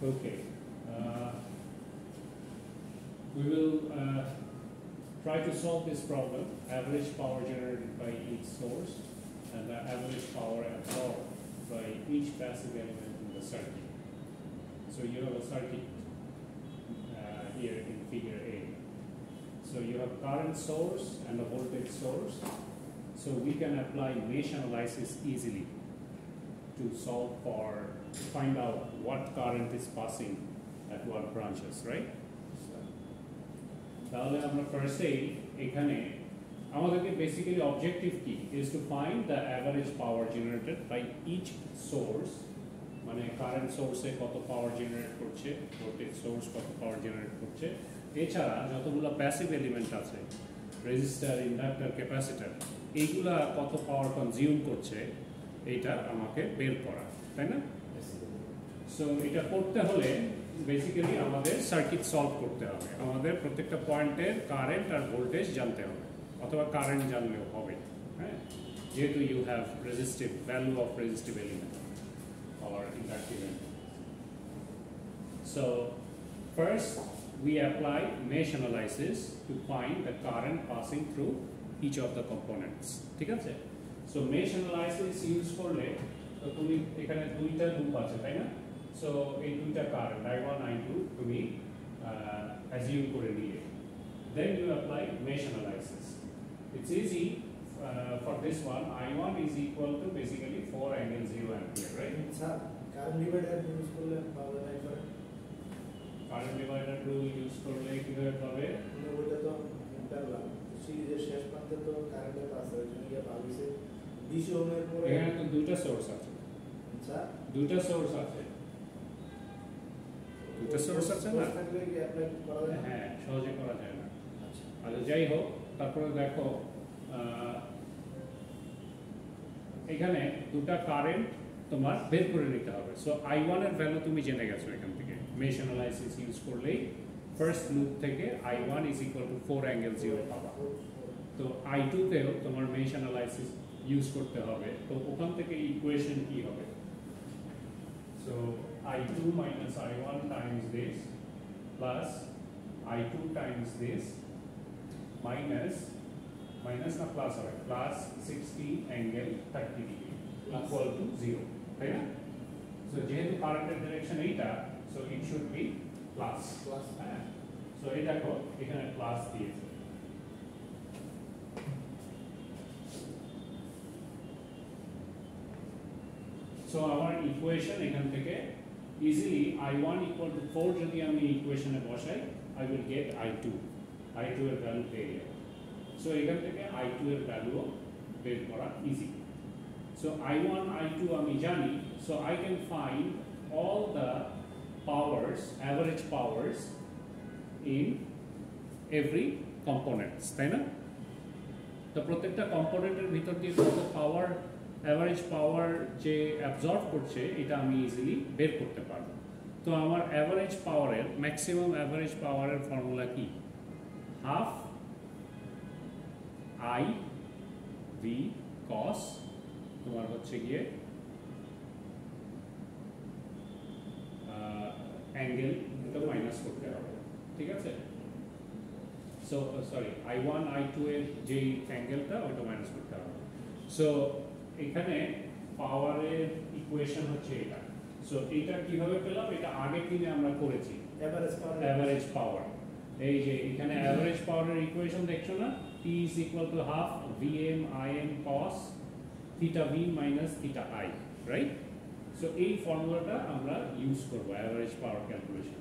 Okay. We will try to solve this problem, average power generated by each source and the average power absorbed by each passive element in the circuit. So you have a circuit here in figure A. So you have current source and a voltage source. So we can apply mesh analysis easily to solve for, find out what current is passing at what branches, right? তাহলে আমরা ফার্স্টেই এখানে আমাদেরকে basically objective কি is to find the average power generated by each source, মানে current সোর্সে কত পাওয়ার generate করছে, voltage source কত পাওয়ার জেনারেট করছে, এছাড়া যতগুলো প্যাসিভ এলিমেন্ট আছে রেজিস্টার, ইন্ডাক্টর, ক্যাপাসিটর, এইগুলা কত পাওয়ার কনজিউম করছে এইটা আমাকে বের করা, তাই না? সো এটা করতে হলে বেসিক্যালি আমাদের সার্কিট সলভ করতে হবে, আমাদের প্রত্যেকটা পয়েন্টের কারেন্ট আর ভোল্টেজ জানতে হবে, অথবা কারেন্ট জানলেও হবে, হ্যাঁ, যেহেতু you have resistive value of resistive element or inductive element. So first we apply mesh analysis to find the current passing through each of the components. ঠিক আছে? So mesh analysis use করলে তো তুমি এখানে দুইটা লুপ আছে, তাই না? So এই দুইটা কারেন্ট I1 I2 তুমি assume করে নিয়ে then you apply mesh analysis. It's easy. For this one, I1 is equal to basically 4 angle 0 ampere, right? Sir, current divider use করলে পাওয়া যায় না। Current divider rule use করলে কিভাবে পাবে? মানে ওটা তো ইন্টারনাল সিরিজের শেষ প্রান্তে তো কারেন্টের পাস হয়, জন্য কি ভাবিছে 20 ওহমের পরে এখানে তো দুইটা সোর্স আছে। আচ্ছা, দুইটা সোর্স আছে। দুইটা সোর্স আছে না? থাকলে কি অ্যাপ্লাই করা যায়? হ্যাঁ, সহজে করা যায় না। আচ্ছা, আচ্ছা, যাই হোক, তারপরে দেখো এখানে দুটা কারেন্ট তোমার বের করে নিতে হবে। সো I1 এর ভ্যালু তুমি জেনে গেছো এখান থেকে মেশ অ্যানালাইসিস ইউজ করলেই ফার্স্ট লুপ থেকে I1 is equal to 4 angle 0 পাবা। তো I2 তেও তোমার মেশ অ্যানালাইসিস ইউজ করতে হবে, তো ওখান থেকে ইকুয়েশন কি হবে? So I2 minus I1 times this plus I2 times this minus না প্লাস হবে plus 60 angle 30 degree equal to 0, তাই না? সো যেহেতু কারেন্টের ডিরেকশন এইটা, so it should be plus. হ্যাঁ, সো এই দেখো এখানে প্লাস দিয়েছে। সো আমার ইকুয়েশন এখান থেকে ইজিলি I1 equal to 4 যদি আমি ইকুয়েশনে বসাই, I will get I2 এর ভ্যালু পেয়ে যাবো। সো এখান থেকে I2 এর ভ্যালুও বের করা ইজি। সো I1 I2 আমি জানি, so I can find all the powers, average powers in every components, তাই না? তো প্রত্যেকটা কম্পোনেন্টের ভিতর দিয়ে কত পাওয়ার, অ্যাভারেজ পাওয়ার যে অ্যাবজর্ব করছে এটা আমি ইজিলি বের করতে পারবো। তো আমার অ্যাভারেজ পাওয়ারের, ম্যাক্সিমাম অ্যাভারেজ পাওয়ারের ফর্মুলা কি? হাফ I V cos তোমার হচ্ছে গিয়ে অ্যাঙ্গেল দুটো মাইনাস করতে হবে, ঠিক আছে? সো সরি I1 I2 এর যে অ্যাঙ্গেলটা ওটা মাইনাস করতে হবে। সো এখানে পাওয়ারের ইকুয়েশন হচ্ছে এটা। সো এটা কিভাবে পেলাম? এটা আগের দিনে আমরা করেছি, অ্যাভারেজ পাওয়ার। এই যে এখানে অ্যাভারেজ পাওয়ারের ইকুয়েশন দেখছো না, P is equal to half Vm Im cos theta V minus theta I, right? So এই ফর্মুলাটা আমরা ইউজ করব অ্যাভারেজ পাওয়ার ক্যালকুলেশন।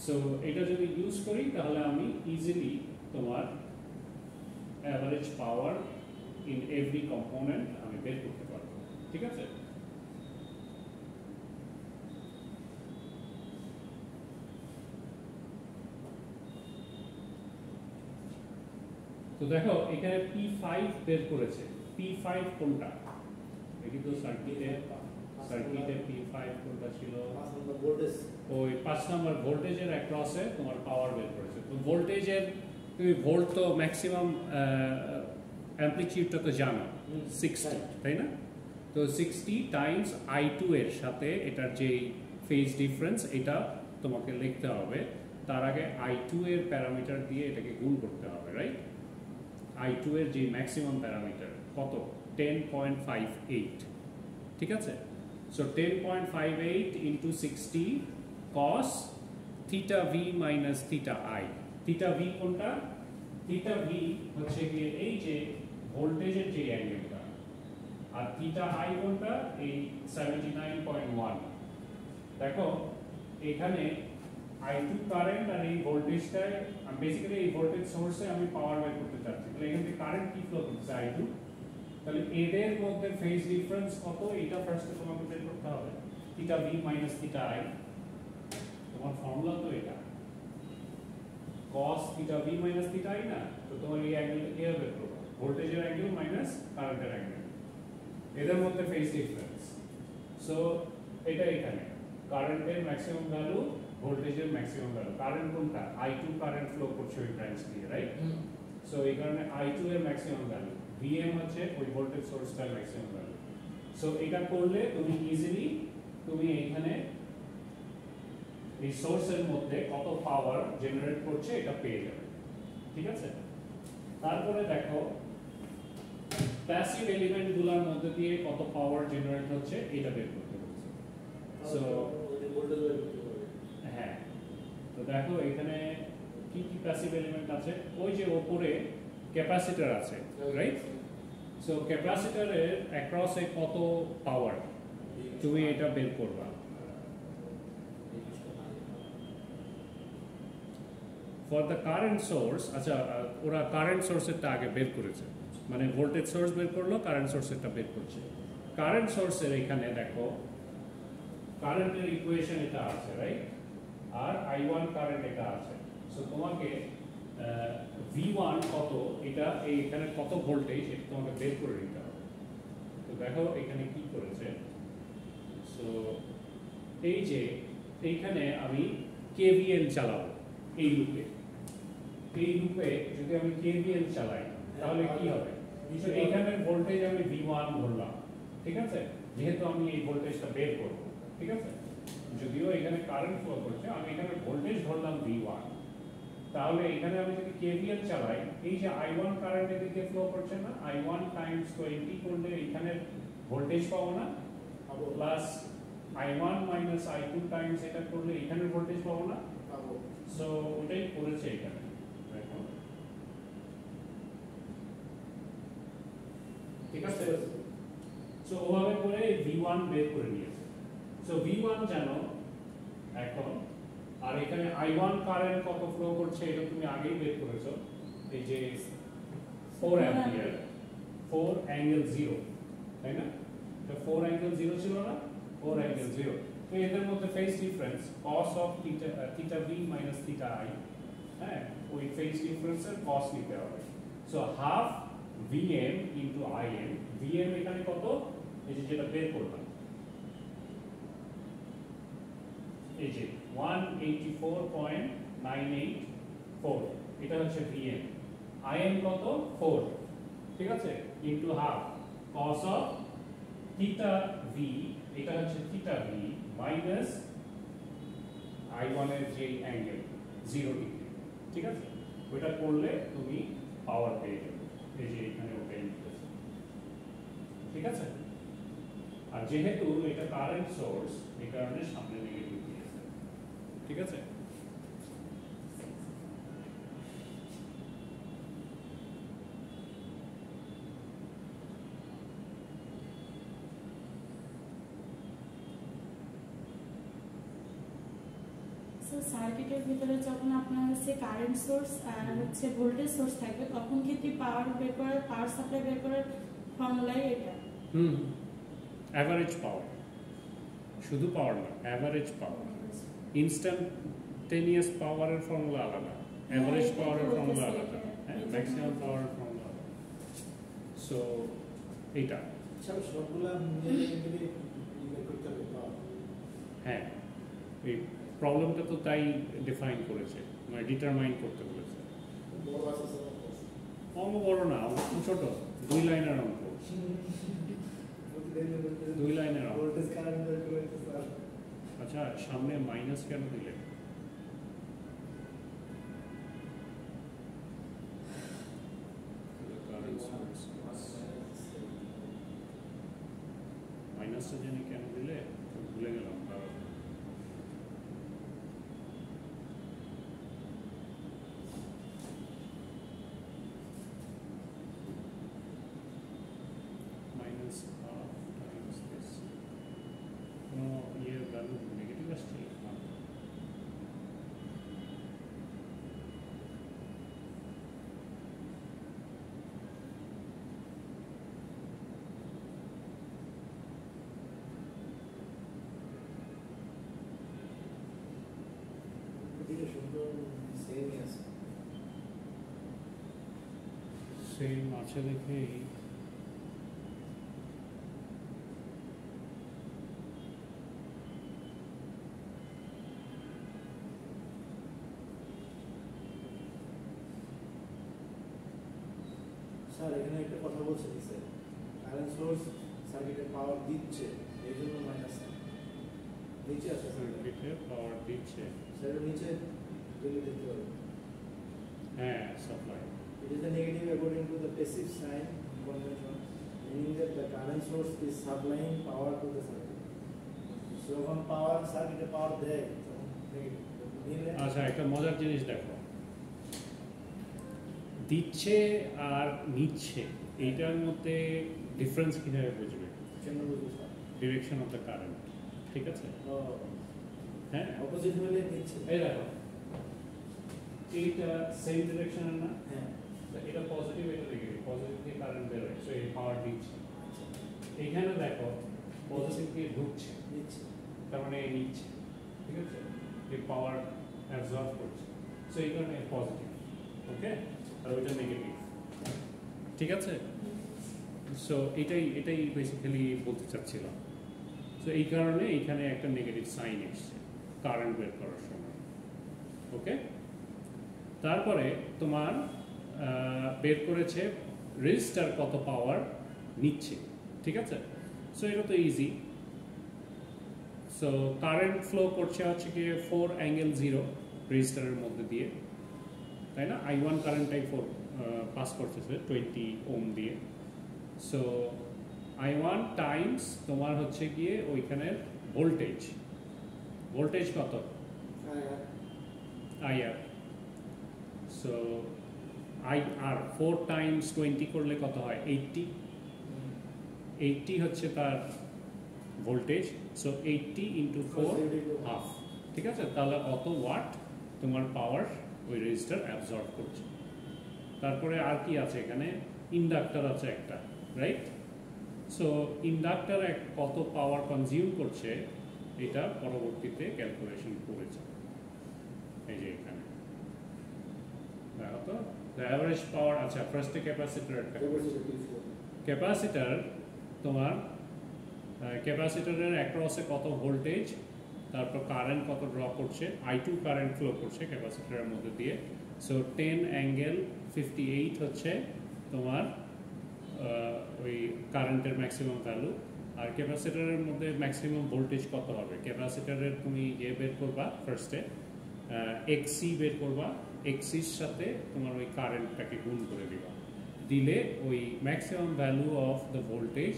সো এটা যদি ইউজ করি তাহলে আমি ইজিলি তোমার average power in every component আমি বের করতে পারবো, ঠিক আছে? তো দেখো এখানে P5 বের করেছে। P5 কোনটা? দেখি তো সার্কিটে P5 কোনটা ছিল? 5 নম্বর ভোল্টেজ। ওই 5 নম্বর ভোল্টেজের অ্যাক্রসে তোমার পাওয়ার বের করেছে। তো ভোল্টেজের তুমি ভোল্ট তো ম্যাক্সিমাম অ্যামপ্লিটিউডটা তো জানো 60, তাই না? তো 60 টাইমস I2 এর সাথে এটার যে ফেজ ডিফারেন্স এটা তোমাকে লিখতে হবে, তার আগে I2 এর প্যারামিটার দিয়ে এটাকে গুণ করতে হবে, রাইট? I2 এর যে ম্যাক্সিমাম প্যারামিটার কত, 10.58, ঠিক আছে? So 10.58 into 60 cos theta V minus theta I. Theta V কোনটা? থিটা ভি হচ্ছে গিয়ে এই যে ভোল্টেজের যে অ্যাঙ্গেলটা, আর থিটা আই কোনটা? এই 79.1। দেখো এখানে I2 কারেন্ট আর এই ভোল্টেজটায় বেসিক্যালি এই ভোল্টেজ সোর্সে আমি পাওয়ার বের করতে চাচ্ছি, তাহলে এখান থেকে কারেন্ট কি ফ্লো করছে? I2। তাহলে এদের মধ্যে ফেজ ডিফারেন্স কত এটা ফার্স্টে তোমাকে বের করতে হবে, theta V minus theta I. তোমার ফর্মুলা তো এটা cos theta V minus theta I না, তো তোমার এই অ্যাঙ্গেলটা কিভাবে বের করবে? ভোল্টেজের অ্যাঙ্গেল মাইনাস কারেন্টের অ্যাঙ্গেল, এদের মধ্যে ফেজ ডিফারেন্স। সো এটা এখানে কারেন্টের ম্যাক্সিমাম ভ্যালু, ভোল্টেজের ম্যাক্সিমাম ভ্যালু। কারেন্ট কোনটা? I2 কারেন্ট ফ্লো করছে ওই ব্রাঞ্চ দিয়ে, রাইট? সো এই কারণে I2 এর ম্যাক্সিমাম ভ্যালু, Vm হচ্ছে ওই ভোল্টেজ সোর্সটার ম্যাক্সিমাম ভ্যালু। সো এটা করলে তুমি ইজিলি তুমি এখানে এই সোর্সের মধ্যে কত পাওয়ার জেনারেট করছে এটা পেয়ে যাবে, ঠিক আছে? তারপরে দেখো প্যাসিভ এলিমেন্ট গুলোর মধ্যে দিয়ে কত পাওয়ার জেনারেট হচ্ছে এটা বের করতে হচ্ছে। সো হ্যাঁ, তো দেখো এখানে কি কি প্যাসিভ এলিমেন্ট আছে? ওই যে উপরে ক্যাপাসিটর আছে, রাইট? সো ক্যাপাসিটরের অ্যাক্রসে কত পাওয়ার তুমি এটা বের করবা। ফর দ্য কারেন্ট সোর্স, আচ্ছা ওরা কারেন্ট সোর্সেরটা আগে বের করেছে, মানে ভোল্টেজ সোর্স বের করলো, কারেন্ট সোর্সেরটা বের করছে। কারেন্ট সোর্সের এখানে দেখো কারেন্টের ইকুয়েশন এটা আছে, রাইট? আর I1 কারেন্ট এটা আছে। সো তোমাকে V1 কত, এটা এখানে কত ভোল্টেজ এটা তোমাকে বের করে নিতে হবে। তো দেখো এখানে কি করেছে। সো এই যে এইখানে আমি KVL চালাবো এই লুপে, এই লুপে যদি আমি KVL চালাই তাহলে কি হবে? এইখানে ভোল্টেজ আমি V1 ধরলাম, ঠিক আছে? যেহেতু আমি এই ভোল্টেজটা বের করব, ঠিক আছে? যদিও এখানে কারেন্ট ফ্লো করছে, আমি এখানে ভোল্টেজ ধরলাম V1, তাহলে এখানে আমি যদি KVL চালাই, এই যে I1 কারেন্ট এদিকে ফ্লো করছে না, I1 টাইমস 20 করলে এখানে ভোল্টেজ পাবো না, plus I1 minus I2 Times এটা করলে এখানে ভোল্টেজ পাবো না, পাবো। সো ওটাই করেছে এখানে, দেখো, ঠিক আছে? সো ওভাবে করে V1 বের করে নিয়েছে। সো V1 জানো এখন, আর এখানে I1 কারেন্ট কত ফ্লো করছে এটা তুমি আগেই বের করেছো, এই যে 4 অ্যাম্পিয়ার, 4 অ্যাঙ্গেল 0, তাই না? তো 4 অ্যাঙ্গেল 0 ছিল না, 4 অ্যাঙ্গেল 0। তো এদের মধ্যে phase difference cos of theta V minus theta I, হ্যাঁ, ওই ফেজ ডিফারেন্সের cos নিতে হবে। So half Vm into Im, Vm এখানে কত, এই যে যেটা বের করলাম, এই যে 184.984, এটা হচ্ছে Vm। Im কত? 4, ঠিক আছে? Into half cos of theta V, এটা হচ্ছে থিটা ভি মাইনাস I1 এর যে অ্যাঙ্গেল 0 ডিগ্রি, ঠিক আছে? ওটা করলে তুমি পাওয়ার পেয়ে যাবে, এই যে এখানে ওটাই লিখেছে, ঠিক আছে? আর যেহেতু এটা কারেন্ট সোর্স, এই কারণে সামনে নেগেটিভ দিয়েছে, ঠিক আছে? সার্কিটের ভিতরে যখন আপনার হচ্ছে কারেন্ট সোর্স আর হচ্ছে ভোল্টেজ সোর্স থাকবে, তখন কিন্তু পাওয়ার বের করার, পাওয়ার সাপ্লাই বের করার ফর্মুলাই এটা। অ্যাভারেজ পাওয়ার, শুধু পাওয়ার না, অ্যাভারেজ পাওয়ার। ইনস্ট্যান্টেনিয়াস পাওয়ারের ফর্মুলা আলাদা, অ্যাভারেজ পাওয়ারের ফর্মুলা আলাদা, হ্যাঁ, ম্যাক্সিমাম পাওয়ারের ফর্মুলা আলাদা। সো এইটা সবগুলা মিলিয়ে করতে হবে। হ্যাঁ, এই প্রবলেমটা তো তাই ডিফাইন করেছে, মানে ডিটারমাইন করতে বলেছে। অঙ্ক বড় না, ছোট, 2 লাইনের অঙ্ক, 2 লাইনের অঙ্ক। আচ্ছা সামনে মাইনাস কেন দিলে? মাইনাসটা জানি কেন দিলে ভুলে গেলাম। মাইনাস হাফ টাইমস দিস কোনো ইয়ের ভ্যালু নেগেটিভ আসছে। সেম আছে দেখেই স্যার এখানে একটা কথা বলছে কি স্যার, কারেন্ট সোর্স সার্কিটে পাওয়ার দিচ্ছে এই জন্য মাইনাস নিচে আছে সার্কিটে পাওয়ার দিচ্ছে, স্যার নিচে গেলে দেখতে পাবেন। হ্যাঁ supply. It is the negative according to the passive sign convention, meaning that the current source is supplying power to the circuit. So when power circuit power দেয় তখন negative। আচ্ছা একটা মজার জিনিস দেখো, দিচ্ছে আর নিচ্ছে এইটার মধ্যে ডিফারেন্স কিভাবে বুঝবে? কেন বুঝবে sir? Direction of the current, ঠিক আছে? হ্যাঁ অপোজিট হলে নিচ্ছে। এই দেখো এইটা সেম ডিরেকশনের না? হ্যাঁ এটা পজিটিভ, এটা নেগেটিভ। পজিটিভ দিয়ে কারেন্ট বের হয়, সো এই পাওয়ার দিচ্ছে। এইখানে দেখো পজিটিভ দিয়ে ঢুকছে, নিচ্ছে, তার মানে এই নিচ্ছে, ঠিক আছে? এই পাওয়ার অ্যাবজর্ব করছে, সো এই কারণে পজিটিভ, ওকে? আর ওইটা নেগেটিভ, ঠিক আছে? সো এটাই বেসিক্যালি বলতে চাচ্ছিলাম। সো এই কারণে এইখানে একটা নেগেটিভ সাইন এসছে কারেন্ট বের করার সময়, ওকে? তারপরে তোমার বের করেছে রেজিস্টার কত পাওয়ার নিচ্ছে, ঠিক আছে? সো এটা তো ইজি। সো কারেন্ট ফ্লো করছে হচ্ছে কি 4 অ্যাঙ্গেল 0 রেজিস্টারের মধ্যে দিয়ে, তাই না? I1 কারেন্ট I4 পাস করতেছে 20 ওম দিয়ে। সো I1 টাইমস তোমার হচ্ছে গিয়ে ওইখানের ভোল্টেজ, ভোল্টেজ কত? IR। সো IR 4 টাইমস 20 করলে কত হয়? 80। 80 হচ্ছে তার ভোল্টেজ। সো 80 ইন্টু 4 হাফ, ঠিক আছে? তাহলে অত ওয়াট তোমার পাওয়ার ওই রেজিস্টার অ্যাবজর্ব করছে। তারপরে আর কি আছে এখানে? ইন্ডাক্টর আছে একটা, রাইট? সো ইন্ডাক্টর কত পাওয়ার কনজিউম করছে এটা পরবর্তীতে ক্যালকুলেশন করেছে, এই যে এখানে দেখো তো দ্য অ্যাভারেজ পাওয়ার। আচ্ছা ফার্স্টে ক্যাপাসিটর একটা, ক্যাপাসিটর তোমার ক্যাপাসিটরের অ্যাক্রসে কত ভোল্টেজ, তারপর কারেন্ট কত ড্র করছে, I2 কারেন্ট ফ্লো করছে ক্যাপাসিটরের মধ্যে দিয়ে। সো 10 অ্যাঙ্গেল 58 হচ্ছে তোমার ওই কারেন্টের ম্যাক্সিমাম ভ্যালু। আর ক্যাপাসিটরের মধ্যে ম্যাক্সিমাম ভোল্টেজ কত হবে? ক্যাপাসিটরের তুমি বের করবা ফার্স্টে, XC বের করবা, XCর সাথে তোমার ওই কারেন্টটাকে গুণ করে দিবা, দিলে ওই maximum value of the voltage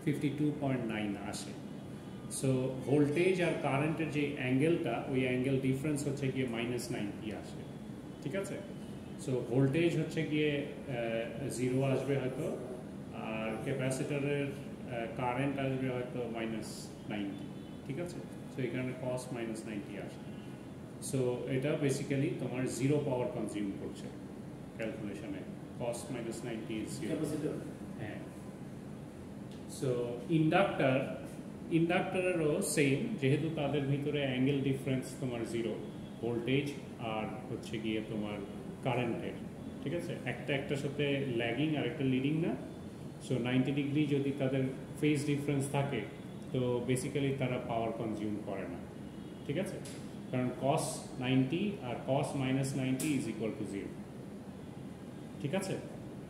52.9 আসে। সো ভোল্টেজ আর কারেন্টের যে অ্যাঙ্গেলটা, ওই অ্যাঙ্গেল ডিফারেন্স হচ্ছে গিয়ে -90 আসে, ঠিক আছে? সো ভোল্টেজ হচ্ছে গিয়ে 0 আসবে হয়তো, আর ক্যাপাসিটরের কারেন্ট আসবে হয়তো -90, ঠিক আছে? সো এই কারণে cos -90 আসে। সো এটা বেসিক্যালি তোমার 0 পাওয়ার কনজিউম করছে ক্যালকুলেশনে, cos -90 is 0। হ্যাঁ। সো ইন্ডাক্টরেরও সেম, যেহেতু তাদের ভিতরে অ্যাঙ্গেল ডিফারেন্স তোমার 0, ভোল্টেজ আর হচ্ছে গিয়ে তোমার কারেন্টের, ঠিক আছে? একটার সাথে ল্যাগিং আর একটা লিডিং না। সো 90 ডিগ্রি যদি তাদের ফেজ ডিফারেন্স থাকে তো বেসিক্যালি তারা পাওয়ার কনজিউম করে না, ঠিক আছে? কারণ cos 90 আর cos -90 ইজ ইকুয়াল টু 0, ঠিক আছে?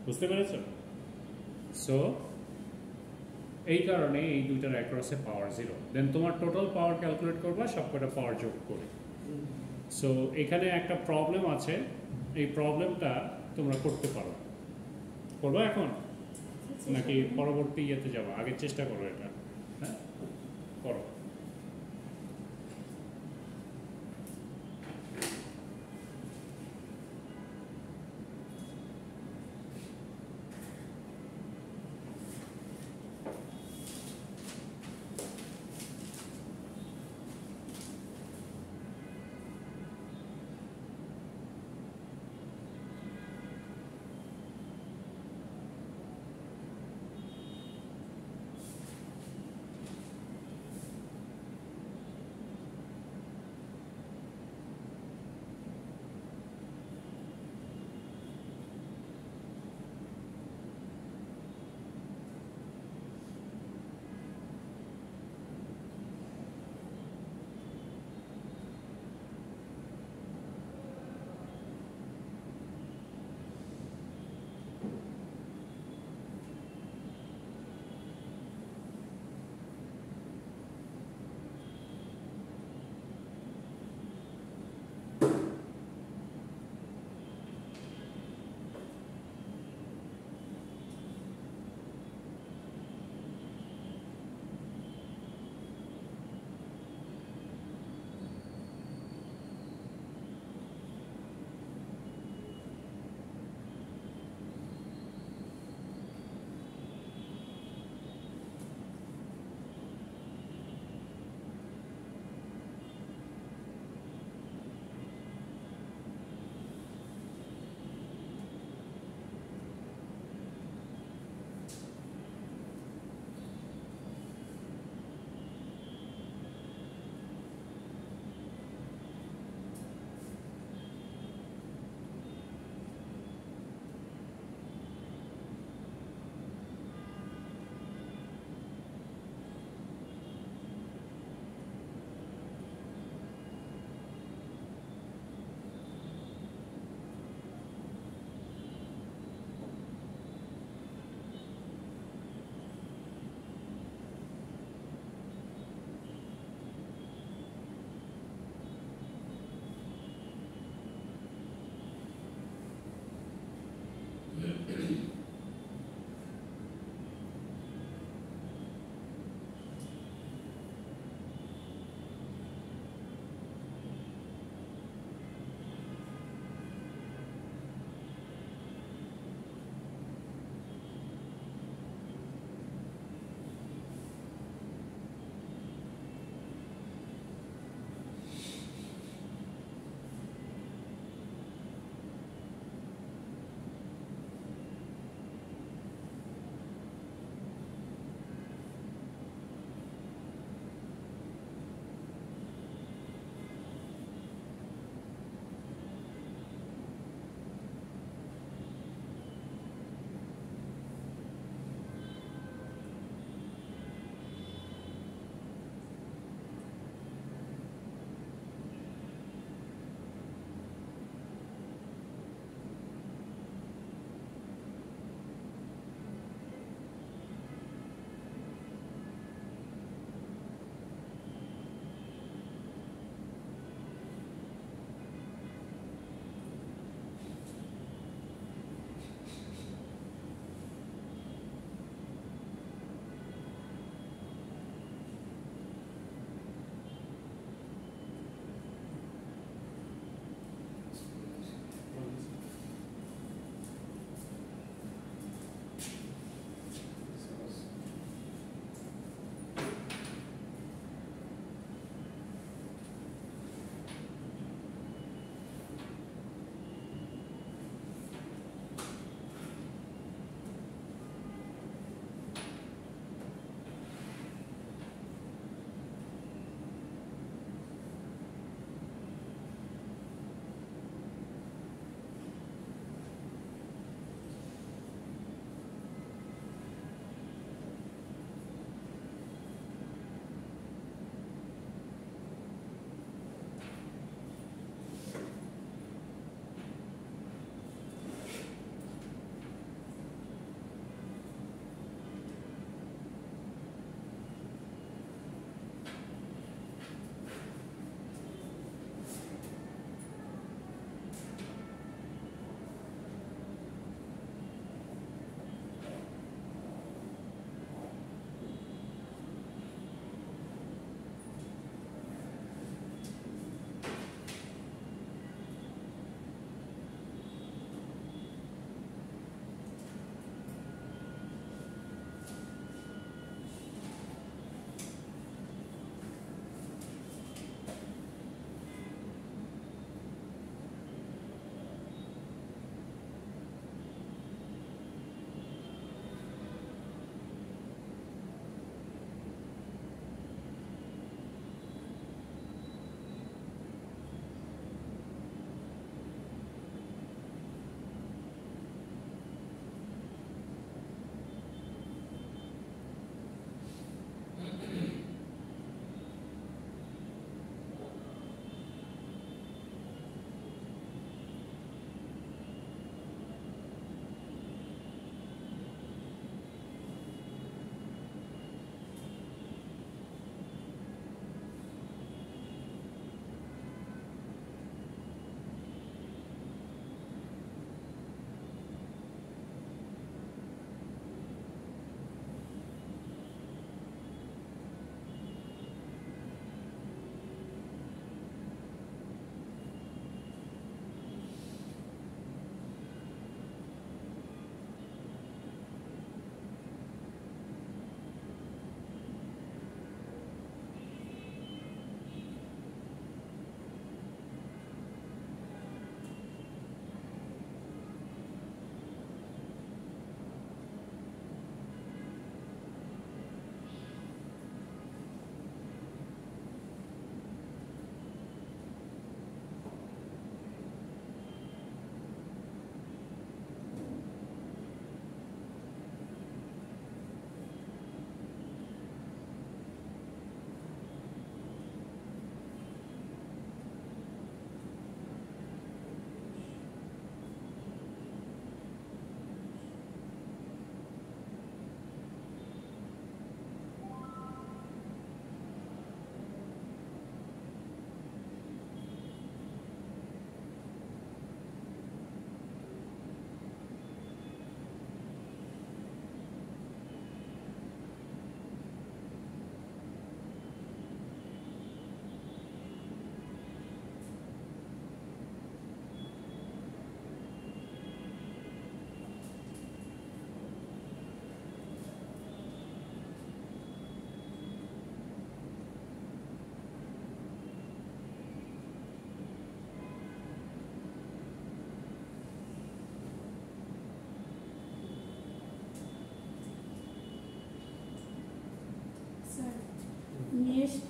বুঝতে পেরেছ? সো এই কারণে এই দুইটার অ্যাক্রসে পাওয়ার 0। দেন তোমার টোটাল পাওয়ার ক্যালকুলেট করবা, সবকটা পাওয়ার যোগ করে। সো এখানে একটা প্রবলেম আছে, এই প্রবলেমটা তোমরা করতে পারো। করবো এখন নাকি পরবর্তী ইয়েতে যাবো? আগে চেষ্টা করো এটা। হ্যাঁ, করো।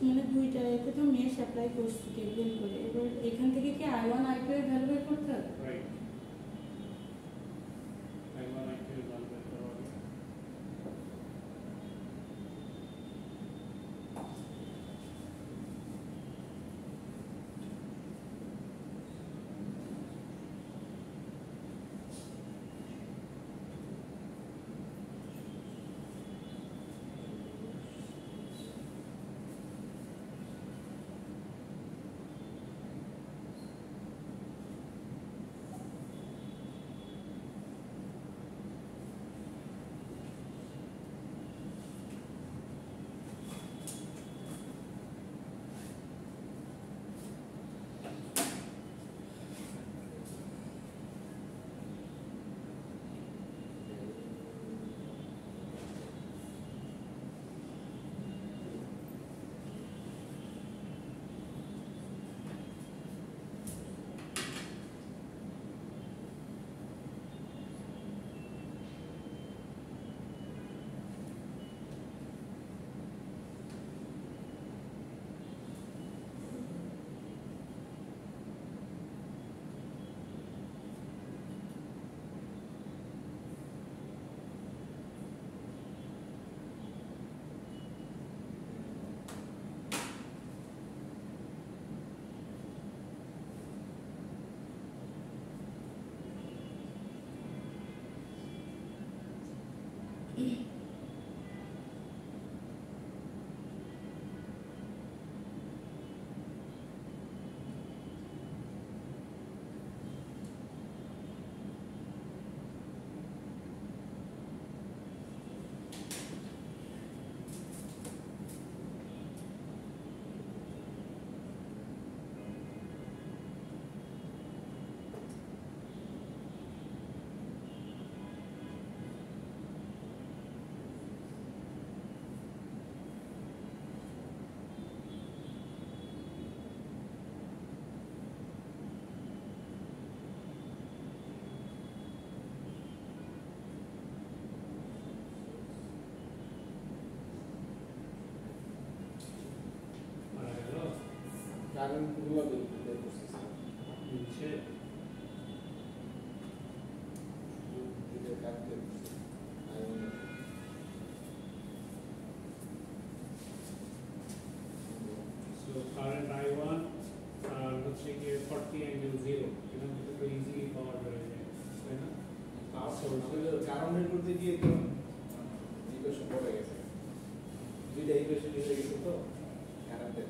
মানে দুইটা এতে তো মেশ অ্যাপ্লাই করছি কেবিএল করে, এবার এখান থেকে কি I1 I2 এর ভ্যালু বের করতে হবে? রাইট I1 I2 এর মান বের করা হবে। কারেন্ট গুলো বের করতেছি নিচে এটা কারেন্ট বের করতেছি সো কারেন্ট I1 আর হচ্ছে কি 40 অ্যাঙ্গেল 0 এখান থেকে তো ইজিলি পাওয়ার বের হয়ে যায় তাই না? পাওয়ার সোর্স কারেন্ট বের করতে গিয়ে তো ইকুয়েশন পড়ে গেছে দুইটা ইকুয়েশন হয়ে গেছে তো কারেন্টের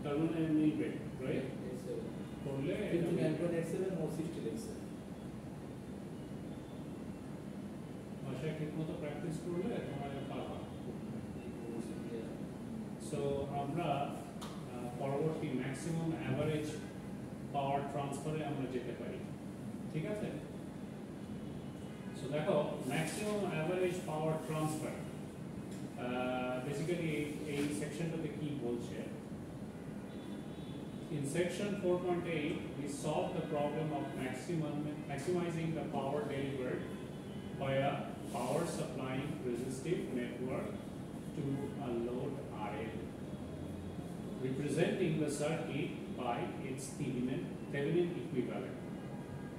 তার মানে মিলবে রাইট করলে ভাষায় ঠিক মতো প্র্যাকটিস করলে তোমার পারবা। সো আমরা পরবর্তী ম্যাক্সিমাম অ্যাভারেজ পাওয়ার ট্রান্সফারে আমরা যেতে পারি, ঠিক আছে? সো দেখো maximum average power transfer basically এই সেকশনটাতে কি বলছে in section 4.8 we solve the problem of maximizing the power delivered by a power supplying resistive network to a load RL, representing the circuit by its Thevenin equivalent.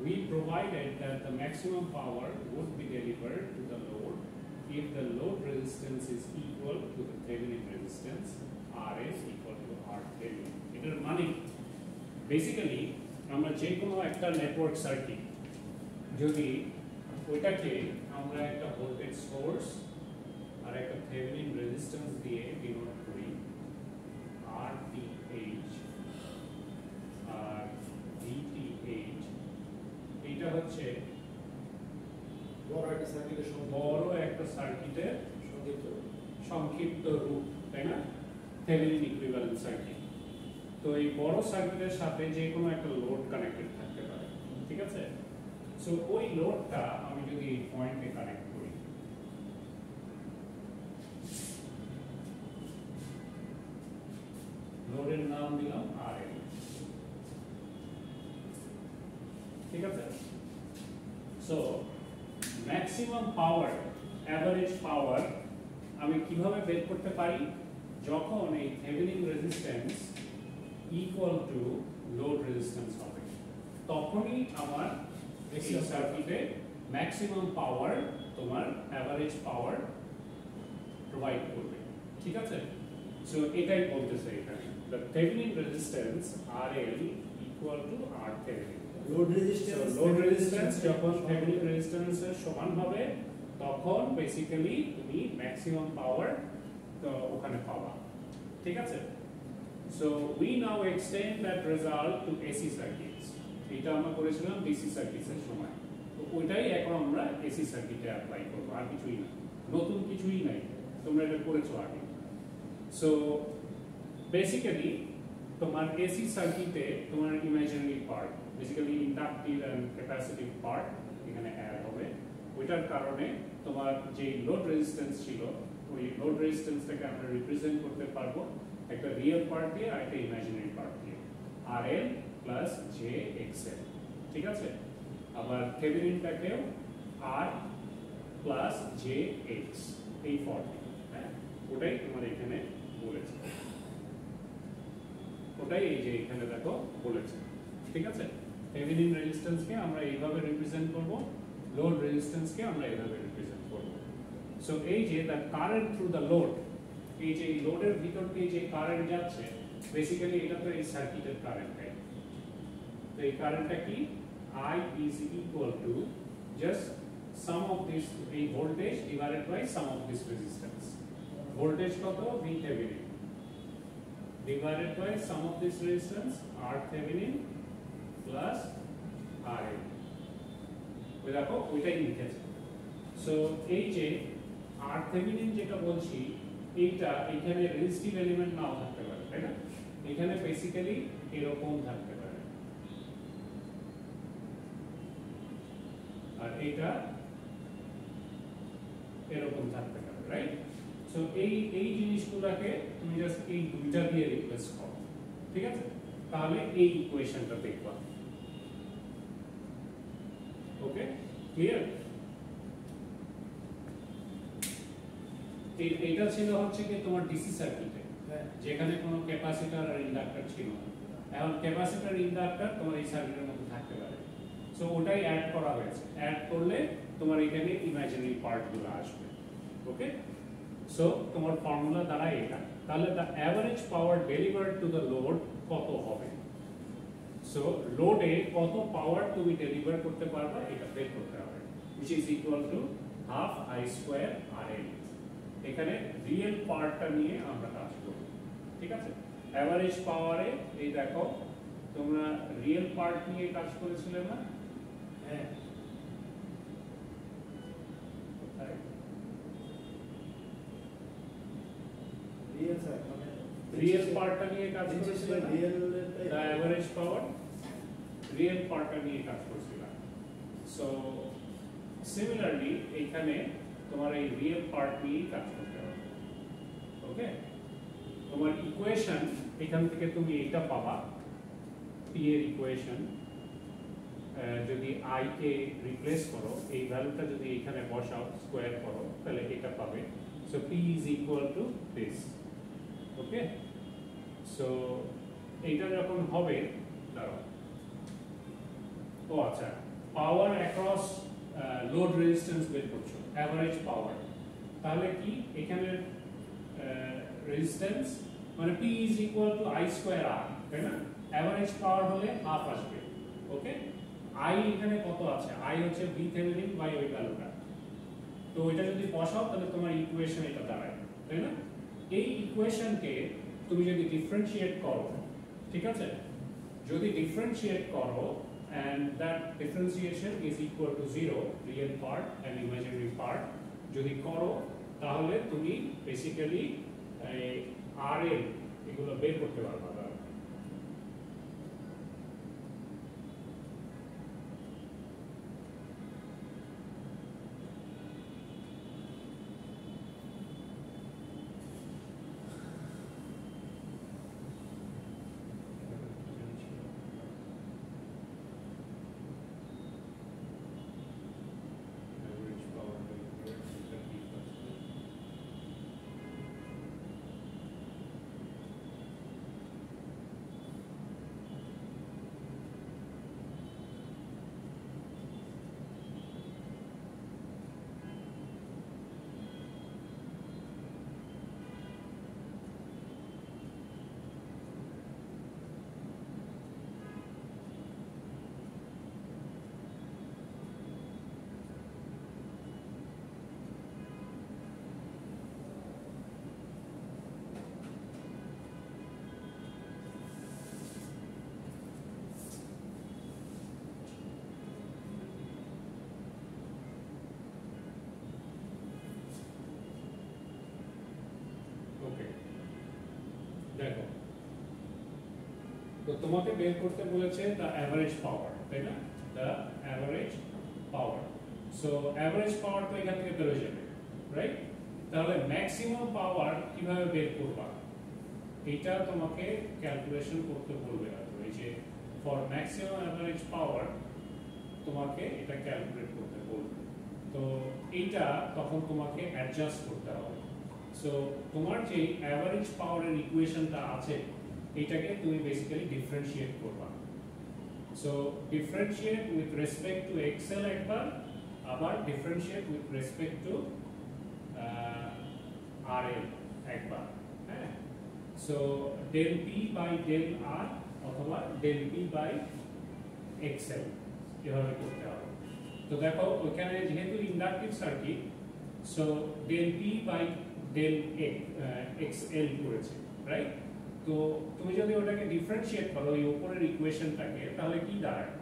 We provided that the maximum power would be delivered to the load if the load resistance is equal to the Thevenin resistance, RS equal to R Thevenin. এটার মানে basically আমরা যে কোনো একটা network circuit যদি ওইটাকে আমরা একটা ভোল্টেজ সোর্স আর একটা থেভেনিন রেজিস্ট্যান্স দিয়ে ডিনোট করি RTH আর VTH, এটা হচ্ছে বড় একটা সার্কিটের সংক্ষিপ্ত রূপ, তাই না? Thevenin equivalent circuit. তো এই বড় সার্কিটের সাথে যে কোনো একটা লোড কানেক্টেড থাকতে পারে, ঠিক আছে? সো ওই লোডটা আমি যদি এই পয়েন্টে কানেক্ট করি, লোডের নাম দিলাম RL, ঠিক আছে? So maximum power, average power আমি কিভাবে বের করতে পারি? যখন এই Thevenin resistance equal to load resistance হবে, তখনই আমার এই সার্কিটে ম্যাক্সিমাম পাওয়ার, তোমার অ্যাভারেজ পাওয়ার প্রোভাইড করবে, ঠিক আছে? সো এটাই বলতেছে এখানে, the Thevenin resistance RL equal to R Thevenin. Load resistance যখন থেভেনিন রেজিস্ট্যান্সের সমান হবে তখন বেসিক্যালি তুমি ম্যাক্সিমাম পাওয়ার ওখানে পাবা, ঠিক আছে? So we now extend that result to AC circuits. এটা আমরা করেছিলাম ডিসি সার্কিটসের সময়, তো ওইটাই এখন আমরা এসি সার্কিটে অ্যাপ্লাই করব, আর কিছুই না, নতুন কিছুই নাই, তোমরা এটা করেছো আগে। সো বেসিক্যালি তোমার এসি সার্কিটে তোমার imaginary part, basically inductive and capacitive part এখানে অ্যাড হবে। ওইটার কারণে তোমার যে লোড রেজিস্ট্যান্স ছিল, ওই লোড রেজিস্ট্যান্সটাকে আমরা রিপ্রেজেন্ট করতে পারবো একটা রিয়েল পার্ট দিয়ে আর একটা ইমাজিনারি পার্ট দিয়ে, RL প্লাস JXL, ঠিক আছে? আবার থেভেনিনটাকেও R প্লাস JX, এই ফর্মে, হ্যাঁ, ওটাই তোমার এখানে বলেছে, ওটাই এই যে এখানে দেখো বলেছে, ঠিক আছে? থেভেনিন রেজিস্ট্যান্সকে আমরা এইভাবে রিপ্রেজেন্ট করব, লোড রেজিস্ট্যান্সকে আমরা এইভাবে রিপ্রেজেন্ট করব। সো এই যে the current through the load, এই যে লোডের ভিতর দিয়ে যে কারেন্ট যাচ্ছে, বেসিক্যালি এটা তো এই সার্কিটের কারেন্ট, রাইট? তো এই কারেন্টটা কি? I is equal to just sum of this, এই voltage divided by sum of this resistance. Voltage কত? V Thevenin divided by sum of this resistance R Thevenin plus RL. ওই দেখো ওইটাই লিখেছে। সো এই যে R Thevenin যেটা বলছি, এইটা এখানে রেজিস্টিভ এলিমেন্ট নাও থাকতে পারে, তাই না? এখানে বেসিক্যালি এরকম থাকতে পারে, আর এটা এরকম থাকতে পারে, রাইট? সো এই জিনিসগুলোকে তুমি জাস্ট এই দুইটা দিয়ে রিপ্লেস করো, ঠিক আছে? তাহলে এই ইকুয়েশনটা দেখবা। ওকে, ক্লিয়ার? এটা ছিল হচ্ছে কি তোমার ডিসি সার্কিটে, যেখানে কোনো ক্যাপাসিটর আর ইন্ডাক্টর ছিল না। এখন ক্যাপাসিটর ইন্ডাক্টর তোমার এই সার্কিটের মধ্যে থাকতে পারে, সো ওটাই অ্যাড করা হয়েছে। অ্যাড করলে তোমার এখানে ইমাজিনারি পার্টগুলো আসবে, ওকে? সো তোমার ফর্মুলা দ্বারা এটা, তাহলে the average power delivered to the load কত হবে? সো লোডে কত পাওয়ার তুমি ডেলিভার করতে পারবে এটা বের করতে হবে, which is equal to half I square RL। এখানে রিয়েল পাওয়ারটা নিয়ে আমরা কাজ করব, ঠিক আছে? অ্যাভারেজ পাওয়ারে এই দেখো তোমরা রিয়েল পার্ট নিয়ে কাজ করেছিলে না? হ্যাঁ, রিয়েল স্যার, মানে রিয়েল পার্টটা নিয়ে কাজ করেছিলে না? দ্য অ্যাভারেজ পাওয়ার, রিয়েল পার্টটা নিয়ে কাজ করছিলাম। সো সিমিলারলি এখানে তোমার এই রিয়েল পার্ট নিয়ে কাজ করতে হবে, ওকে? তোমার ইকুয়েশন এখান থেকে তুমি এটা পাবা, p এর ইকুয়েশন যদি i কে রিপ্লেস করো, এই ভ্যালুটা যদি এখানে বসাও, স্কয়ার করো, তাহলে এটা পাবে। So p is equal to this. Okay, so এইটা যখন হবে, দাঁড়াও, ও আচ্ছা, পাওয়ার অ্যাক্রস লোড রেজিস্ট্যান্স বের করছো, অ্যাভারেজ পাওয়ার, তাহলে কি এখানে রেজিস্ট্যান্স মানে p is equal to i square r, তাই না? অ্যাভারেজ পাওয়ার হলে হাফ আসবে। ওকে, i এখানে কত আছে? i হচ্ছে VThevenin বাই ওই ভ্যালুটা, তো এটা যদি বসাও তাহলে তোমার ইকুয়েশন এটা দাঁড়ায়, তাই না? এই ইকুয়েশনকে তুমি যদি ডিফারেন্সিয়েট করো, ঠিক আছে, যদি ডিফারেন্সিয়েট করো and that differentiation is equal to 0, real part and imaginary part, যদি করো তাহলে তুমি বেসিক্যালি RL এগুলো বের করতে পারবে। দেখো, তো তোমাকে বের করতে বলেছে দ্য অ্যাভারেজ পাওয়ার, তাই না? The average power. So average power তো এখান থেকে বের যাবে, রাইট? তাহলে ম্যাক্সিমাম পাওয়ার কিভাবে বের করবা, এটা তোমাকে ক্যালকুলেশন করতে বলবে। এই যে ফর ম্যাক্সিমাম অ্যাভারেজ পাওয়ার তোমাকে এটা ক্যালকুলেট করতে বলবে, তো এইটা তখন তোমাকে অ্যাডজাস্ট করতে হবে। সো তোমার যে অ্যাভারেজ পাওয়ারের ইকুয়েশনটা আছে, এটাকে তুমি বেসিক্যালি ডিফারেন্সিয়েট করবা। So differentiate with respect to XL একবার, আবার differentiate with respect to RL একবার, হ্যাঁ? So del P by del R অথবা ডেল পি বাই এক্সেল এভাবে করতে হবে। তো দেখো ওখানে যেহেতু inductive circuit, so del P by del XL করেছে, রাইট? তো তুমি যদি ওটাকে ডিফারেন্সিয়েট করো এই উপরের ইকুয়েশনটাকে, তাহলে কি দাঁড়ায়?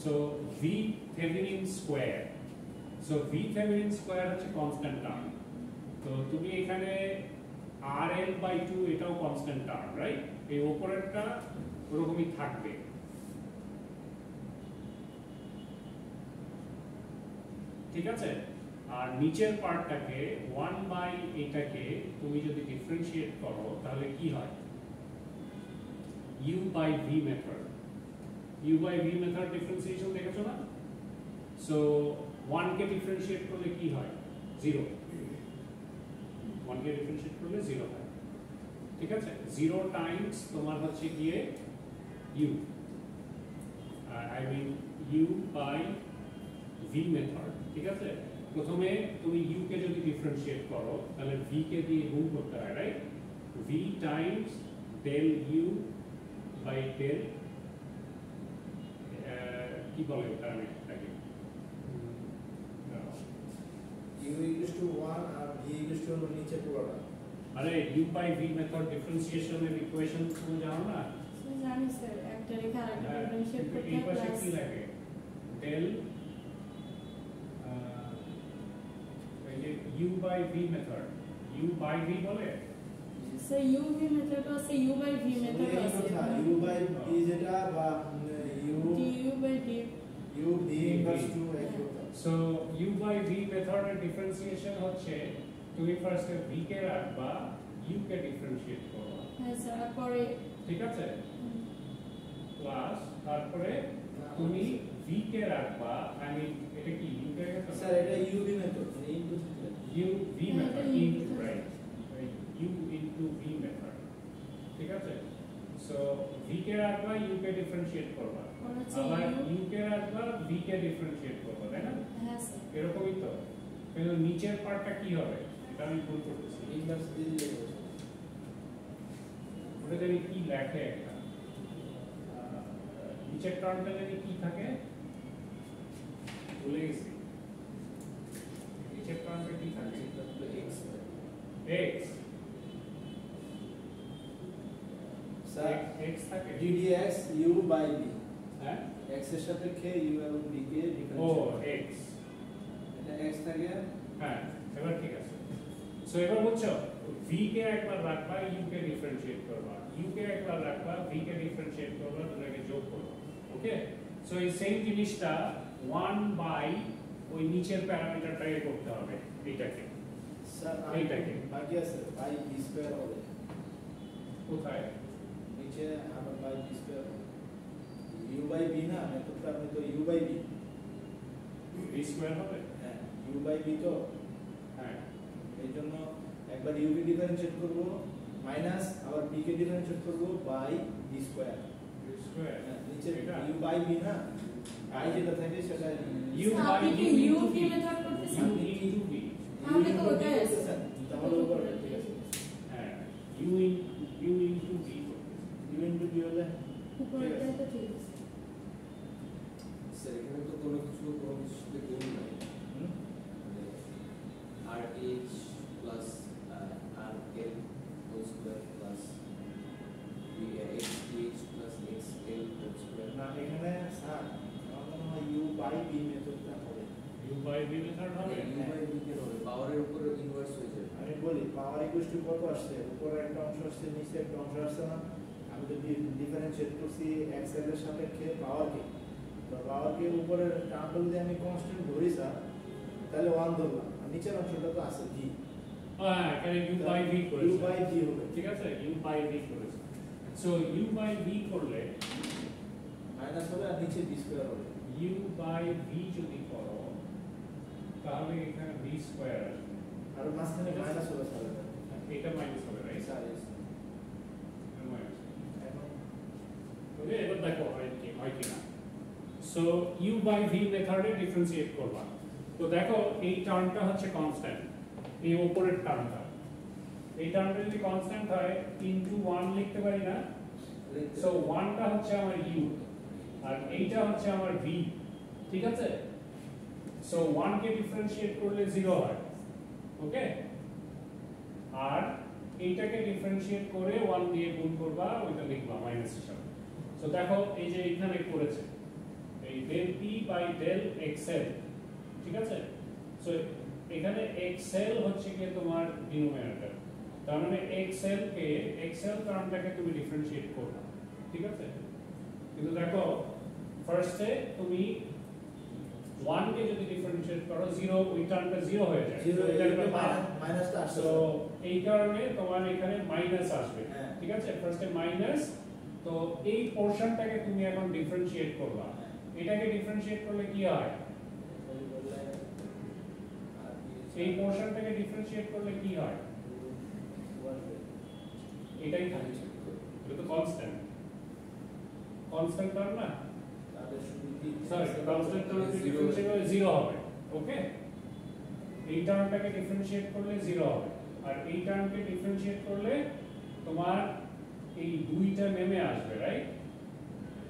So V Thevenin square, so V Thevenin square হচ্ছে কনস্ট্যান্ট টার্ম, তো তুমি এখানে RL বাই 2 এটাও কনস্ট্যান্ট টার্ম, রাইট? এই উপরেরটা ওরকমই থাকবে, ঠিক আছে? আর নিচের পার্টটাকে 1 বাই এটাকে তুমি যদি ডিফারেন্সিয়েট করো তাহলে কি হয়? u by v method, u by v method differentiation দেখেছো না? সো 1 কে ডিফারেন্সিয়েট করলে কি হয়? 0। 1 কে ডিফারেন্সিয়েট করলে 0 হয়, ঠিক আছে? 0 টাইমস তোমার হচ্ছে গিয়ে u, I mean u by v method, ঠিক আছে? প্রথমে তুমি u কে যদি ডিফারেন্সিয়েট করো তাহলে v কে দিয়ে গুণ করতে হয়, right? v times del u by del কি বলে ওটা, আমি এটাকে u equals to 1 R v equals to নিচে পুরোটা। আরে u বাই v মেথড ডিফারেন্সিয়েশনের ইকুয়েশন তুমি জানো না? জানি স্যার, একটা রেখা আরেকটা ডিফারেন্সিয়েট করতে এই পাশে প্লাস কি লাগে? ডেল এই যে u by v method, u by v বলে, স্যার u v মেথড আছে, u বাই v মেথড আছে, u বাই v যেটা বা du by d, u d inverse 2 এক করতে। সো u বাই v মেথডের ডিফারেন্সিয়েশন হচ্ছে তুমি ফার্স্টে v কে রাখবা, u কে ডিফারেন্সিয়েট করবা, হ্যাঁ স্যার, পরে ঠিক আছে? প্লাস তারপরে তুমি v কে রাখবা আমি এটা কি u কে রাখবা স্যার এটা ইউভি মেথড মানে into u v method into right u into v method ঠিক আছে সো v কে রাখবা u কে ডিফারেন্সিয়েট করবা আবার u কে রাখবা v কে ডিফারেন্সিয়েট করবা তাই না হ্যাঁ স্যার এরকমই তো কিন্তু নিচের পার্টটা কি হবে এটা আমি ভুল করতেছি ইনভার্স দিয়ে দিলে ওটা জানি কি লেখে একটা নিচের টার্মটা জানি কি থাকে ভুলে গেছি নিচের টার্মটা কি থাকে x x স্যার x থাকে ddx u by b হ্যাঁ x এর সাপেক্ষে u এবং b কে ও ডিফারেন্সিয়েট x এটা x থাকে হ্যাঁ এবার ঠিক আছে সো এবার বুঝছো v কে একবার রাখবা u কে ডিফারেন্সিয়েট করবা u কে একবার রাখবা v কে ডিফারেন্সিয়েট করবা দুটোকে যোগ করবা ওকে সো এই সেম জিনিসটা 1 বাই ওই নিচের প্যারামিটারটাকে করতে হবে এটাকে স্যার এইটাকে। বাকি আছে বাই b স্কয়ার হবে কোথায় নিচে আবার by b square u by b না মেথডটা আপনি তো u by b v square হবে হ্যাঁ u by b তো হ্যাঁ এই জন্য একবার u কে ডিফারেন্সিয়েট করব মাইনাস আবার b কে ডিফারেন্সিয়েট করব by b square v square নিচে এটা u by b না i যেটা থাকে সেটা u by আপনি v কি into u v কি মেথড করতেছেন u into v তাহলে তো ওটাই আছে। তাহলে উপর ঠিক আছে হ্যাঁ u into v u into b হলে উপরেরটা তো ঠিক আছে স্যার এখানে তো কোনো কিছুর সাথে গুণ নাই হুম? rh plus rl whole square plus xth plus xl whole square না এখানে স্যার আমার মনে হয় u by b মেথডটা হবে u by v মেথড হবে পাওয়ারের উপরে ইনভার্স হয়ে যাবে আমি বলি পাওয়ার ইকুয়াল টু কত আসছে উপরে একটা অংশ আসছে নিচে একটা অংশ আসছে না আমি যদি ডিফারেন্সিয়েট করছি x এর সাপেক্ষে পাওয়ারকে তো পাওয়ারকে উপরের টার্মটা যদি আমি কনস্ট্যান্ট ধরি স্যার তাহলে 1 ধরলাম আর নিচের অংশটা তো আছে v হ্যাঁ এখানে u by v u করেছে by v হবে ঠিক আছে u by v করেছে সো u by v করলে মাইনাস হবে আর নিচে b স্কয়ার হবে u by v যদি করো তাহলে এখানে v স্কয়ার আসবে আর মাঝখানে মাইনাস হবে স্যার এটা মাইনাস হবে রাইট স্যার এখন ওকে এবার দেখো হয় কি না সো u by v মেথডে ডিফারেন্সিয়েট করবা তো দেখো এই টার্মটা হচ্ছে কনস্ট্যান্ট এই উপরের টার্মটা এই টার্মটা যদি কনস্ট্যান্ট হয় ইনটু 1 লিখতে পারি না সো 1টা হচ্ছে আমার u আর এইটা হচ্ছে আমার v ঠিক আছে সো 1 কে ডিফারেন্সিয়েট করলে 0 হয় ওকে আর এইটাকে ডিফারেন্সিয়েট করে 1 দিয়ে গুণ করবা ওইটা লিখবা মাইনাস হিসাবে সো দেখো এই যে এখানে করেছে এই del p by del xl ঠিক আছে সো এখানে xl হচ্ছে কি তোমার ডিনোমিনেটর তার মানে xl টার্মটাকে তুমি ডিফারেন্সিয়েট করবে ঠিক আছে কিন্তু দেখো ফার্স্টে তুমি 1 কে যদি ডিফারেন্সিয়েট করো 0 ওই টার্মটা 0 হয়ে যায় 0 এটা একটা মান। মাইনাসটা আসছে তো এই কারণে তোমার এখানে মাইনাস আসবে হ্যাঁ। ঠিক আছে ফার্স্টে মাইনাস তো এই পোরশনটাকে তুমি এখন ডিফারেন্সিয়েট করবা এটাকে ডিফারেন্সিয়েট করলে কি হয় এই পোরশনটাকে ডিফারেন্সিয়েট করলে কি হয় এটাই থাকছে এটা তো কনস্ট্যান্ট টার্ম না সরি কনস্ট্যান্ট টার্ম ডিফারেন্সিয়েট করলে 0 হবে ওকে এই টার্মটাকে ডিফারেন্সিয়েট করলে 0 হবে আর এই টার্মকে ডিফারেন্সিয়েট করলে তোমার এই দুইটা নেমে আসবে রাইট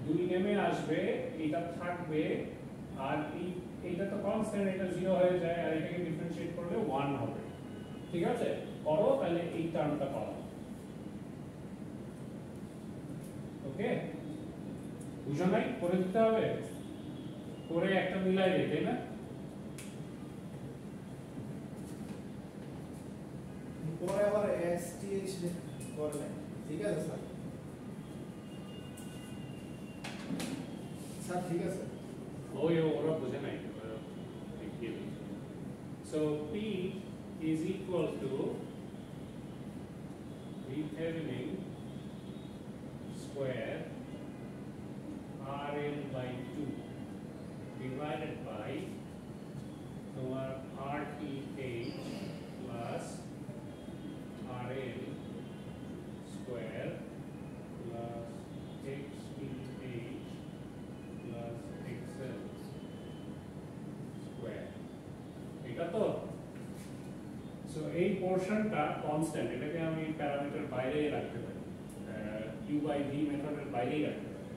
দুই নেমে আসবে এটা থাকবে আর এইটা তো কনস্ট্যান্ট এটা 0 হয়ে যায় আর এটাকে ডিফারেন্সিয়েট করলে 1 হবে ঠিক আছে করো তাহলে এই টার্মটা পাও ওকে বুঝো নাই করে দিতে হবে করে একটা মিলাই দেয় তাই না পরে আবার STH করলেন ঠিক আছে স্যার স্যার ঠিক আছে ওই ওরা বোঝে নাই so p is equal to VThevenin square এটা তো সো এই পোরশনটা কনস্ট্যান্ট, এটাকে আমি প্যারামিটার বাইরেই রাখতে পারি, u/v মেথডের বাইরেই রাখতে পারি,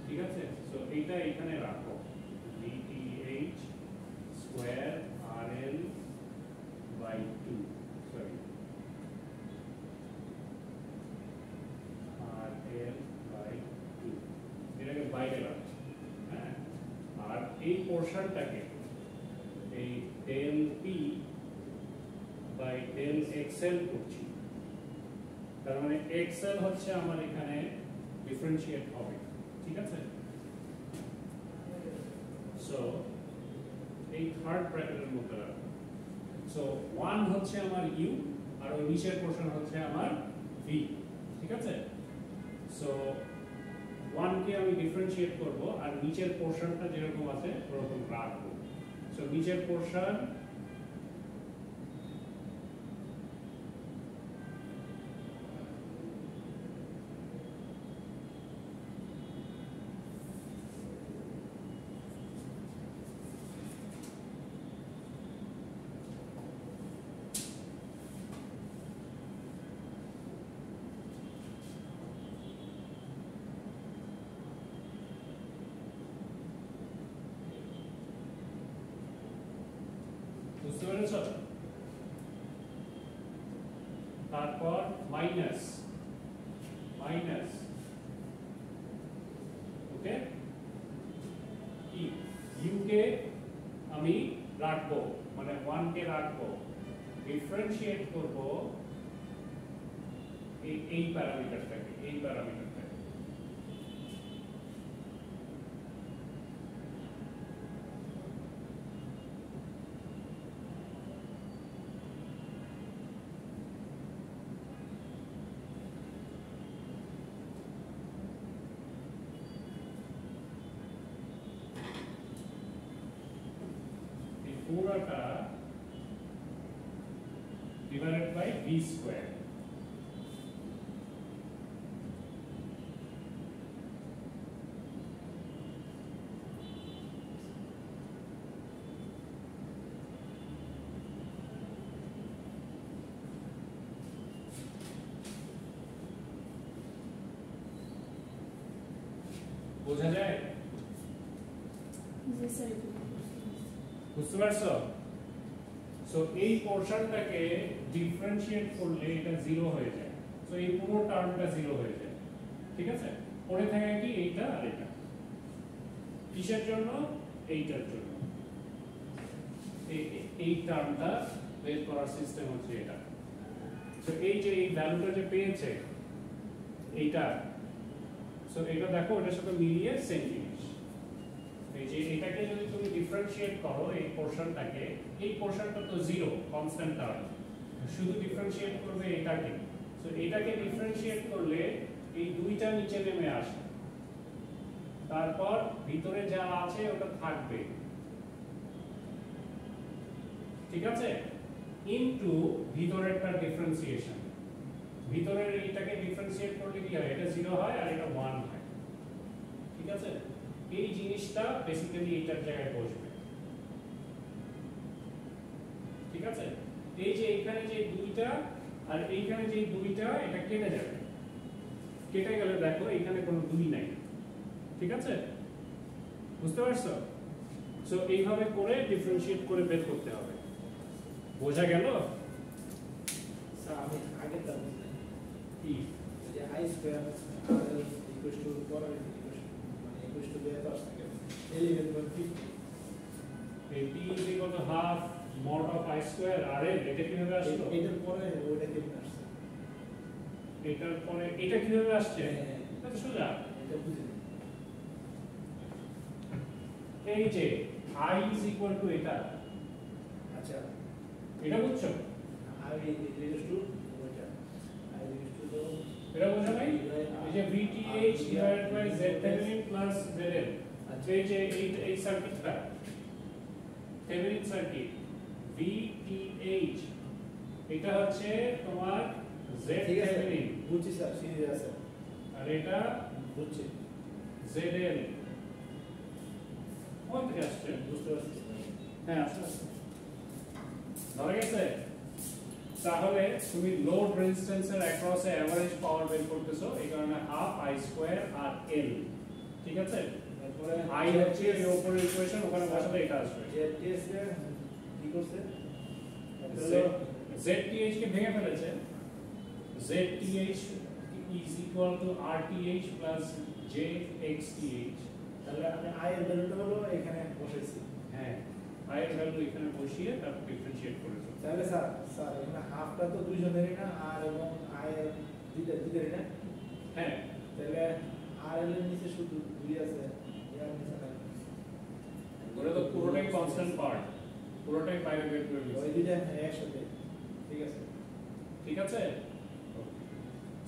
ঠিক আছে? সো এইটা এখানে রাখো vth square rl by 2, sorry rl by 2, এটাকে বাইরে রাখো। হ্যাঁ, আর এই পোরশনটাকে এই del p by del xl করছি, তার মানে xl হচ্ছে আমার এখানে ডিফারেন্সিয়েট হবে, ঠিক আছে? সো এই থার্ড ব্র্যাকেটের মধ্যে রাখো। সো 1 হচ্ছে আমার u আর ওই নিচের পোরশন হচ্ছে আমার v, ঠিক আছে? সো 1 কে আমি ডিফারেন্সিয়েট করব আর নিচের পোরশনটা যেরকম আছে ওরকম রাখবো। সো নিচের পোরশন বুঝতে পেরেছ? তারপর মাইনাস মাইনাস, ওকে, কি u কে আমি রাখবো, মানে 1 কে রাখবো, ডিফারেন্সিয়েট করব এই প্যারামিটারটাকে, এই প্যারামিটারটাকে। পুরোটা ডিভাইডেড বাই v স্কয়ার, বোঝা যায়? জি স্যার। বুঝতে পারছো? সো এই পোরশনটাকে ডিফারেন্সিয়েট করলে এটা 0 হয়ে যায়, সো এই পুরো টার্মটা 0 হয়ে যায়, ঠিক আছে? পরে থাকে কি এইটা আর এটা, কিসের জন্য? এইটার জন্য। এই টার্মটা বের করার সিস্টেম হচ্ছে এটা। সো এই যে এই ভ্যালুটা যে পেয়েছে এইটা, সো এটা দেখো এটার সাথে মিলিয়ে সেম জিনিস। এই যে এটাকে যদি তুমি ডিফারেন্সিয়েট করো এই পোরশনটাকে, এই পোরশনটা তো 0 কনস্ট্যান্ট টার্ম, শুধু ডিফারেন্সিয়েট করবে এটাকে। সো এটাকে ডিফারেন্সিয়েট করলে এই দুইটা নিচে নেমে আসে, তারপর ভিতরে যা আছে ওটা থাকবে, ঠিক আছে? ইনটু ভিতরেরটা ডিফারেন্সিয়েশন, ভিতরের এইটাকে ডিফারেন্সিয়েট করলে কি হয়? এটা 0 হয় আর এটা 1 হয়, ঠিক আছে? এই জিনিসটা বেসিক্যালি এইটার জায়গায় বসবে, ঠিক আছে? এই যে এখানে যে দুইটা আর এইখানে যে দুইটা, এটা কেটে যাবে, কেটে গেলে দেখো এখানে কোনো 2 নাই, ঠিক আছে? বুঝতে পারছো? সো এইভাবে করে ডিফারেন্সিয়েট করে বের করতে হবে। বোঝা গেল? স্যার আমি আগেরটা বুঝলাম কি যে i square r equal to পরের ইকুয়েশন, মানে ইকুয়াল টু দেয়া তো আসছে কেন 11/50, এই p is equal to half mod of I square RL, এটা কিভাবে আসলো? এটার পরে ওইটা কেমনে আসছে? এটার পরে এটা কিভাবে আসছে? হ্যাঁ, এটা তো সোজা। এটা বুঝি না। এই যে I is equal to এটা, আচ্ছা এটা বুঝছো? i ইকুয়াল টু ওইটা i ইকুয়াল টু তো এটা বোঝা নাই? এই যে VTH divided by Z Thevenin plus ZL, এই যে এই সার্কিটটা থেভেনিন সার্কিট, VTH এটা হচ্ছে তোমার Z ঠিক আছে Thevenin, বুঝছি স্যার, সিরিজ আছে আর এটা বুঝছি, ZL। কোন থেকে আসছে? বুঝতে পারছি। হ্যাঁ, আসছে। ধরে গেছে? তাহলে তুমি লোড রেজিস্ট্যান্সের অ্যাক্রসে এভারেজ পাওয়ার বের করতেছো, এই কারণে হাফ আই স্কয়ার আর এল। ঠিক আছে? তারপরে আই হচ্ছে এই উপরের ইকুয়েশন, ওখানে বসালে এটা আসবে। ZTH এর কি করছে? ZTH কে ভেঙে ফেলেছে। ZTH is equal to RTH plus JXTH। তাহলে আমি আই এর ভ্যালুটা হলো এখানে বসাইছি। হ্যাঁ, I এর ভ্যালু এখানে বসিয়ে তারপর ডিফারেন্সিয়েট করেছো। তাহলে স্যার এখানে হাফটা তো দুইজনেরই না, আর এবং আই এর দুইটারই না। হ্যাঁ, তাহলে আর এর নিচে শুধু দুই আছে, এর নিচে নাই। ওটা তো পুরোটাই কনস্ট্যান্ট পার্ট, পুরোটাই বাইরে বের করে দিয়েছি। ওই দুইটা একসাথে। ঠিক আছে। ঠিক আছে?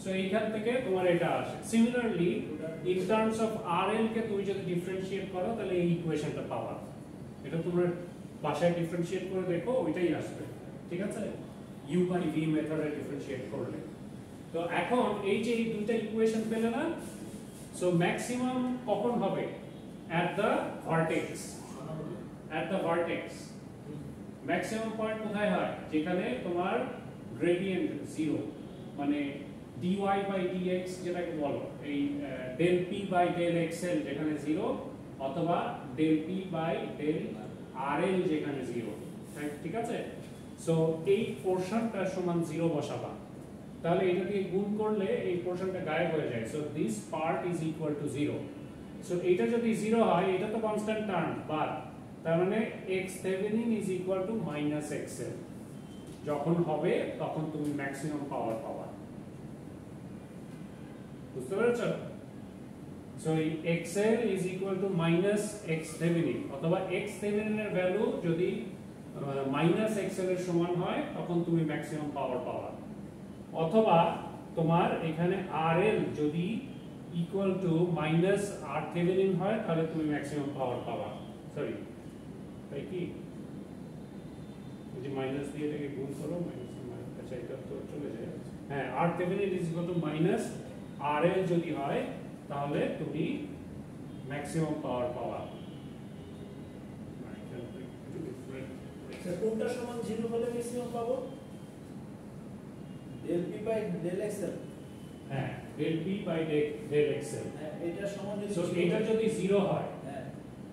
সো এইখান থেকে তোমার এটা আসে। Similarly in terms of RL কে তুমি যদি ডিফারেন্সিয়েট করো তাহলে এই ইকুয়েশনটা পাবা। এটা তোমরা বাসায় ডিফারেন্সিয়েট করে দেখো, ওইটাই আসবে। ঠিক আছে? u বাই v মেথডে ডিফারেন্সিয়েট করলে। তো এখন এই যে এই দুইটা ইকুয়েশন পেলে না, সো ম্যাক্সিমাম কখন হবে? at the vertex, at the vertex maximum point কোথায় হয়? যেখানে তোমার গ্রেডিয়েন্ট 0, মানে dy বাই dx যেটাকে বলো, এই del p by del xl যেখানে 0, অথবা del p by del rl যেখানে 0। ঠিক আছে? সো এই পোরশনটা সমান 0 বসাবা, তাহলে এটা দিয়ে গুণ করলে এই পোরশনটা গায়েব হয়ে যায়। So this part is equal to 0। So এটা যদি 0 হয়, এটা তো কনস্ট্যান্ট টার্ম, বাট তার মানে x Thevenin is equal to minus xl। যখন হবে তখন তুমি ম্যাক্সিমাম পাওয়ার পাবা। বুঝতে পেরেছো? সো এই xl is equal to minus x Thevenin, অথবা x থেভেনিনের ভ্যালু যদি মাইনাস xl এর সমান হয় তখন তুমি ম্যাক্সিমাম পাওয়ার পাবা। অথবা তোমার এখানে RL যদি equal to minus R Thevenin হয় তাহলে তুমি ম্যাক্সিমাম পাওয়ার পাবা। সরি, তাই কি? এই যে মাইনাস দিয়ে এটাকে গুণ করো, মাইনাস, আচ্ছা এটা তো চলে যায়। হ্যাঁ, R Thevenin is equal to minus RL যদি হয় তাহলে তুমি ম্যাক্সিমাম পাওয়ার পাবা। কোনটা সমান 0 হলে ম্যাক্সিমাম পাবো? del p by del xl। হ্যাঁ, del p by del xl। হ্যাঁ, এটা সমান যদি সো এটা যদি 0 হয় হ্যাঁ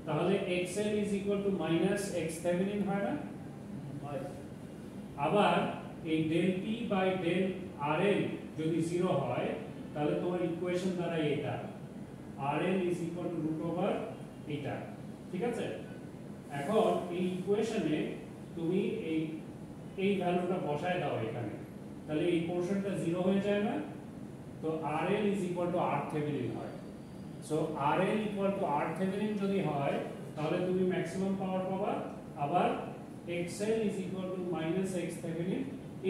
তাহলে xl is equal to minus x Thevenin হয় না? হয়। আবার এই del p by del rl যদি 0 হয় তাহলে তোমার ইকুয়েশন দ্বারা এটা rl is equal to root over এটা। ঠিক আছে? এখন এই ইকুয়েশনে তুমি এই ভ্যালুটা বসায় দাও এখানে, তাহলে এই পোরশনটা 0 হয়ে যায় না? তো rl is equal to r Thevenin হয়। So rl equal to r Thevenin যদি হয় তাহলে তুমি ম্যাক্সিমাম পাওয়ার পাবা। আবার xl is equal to minus x Thevenin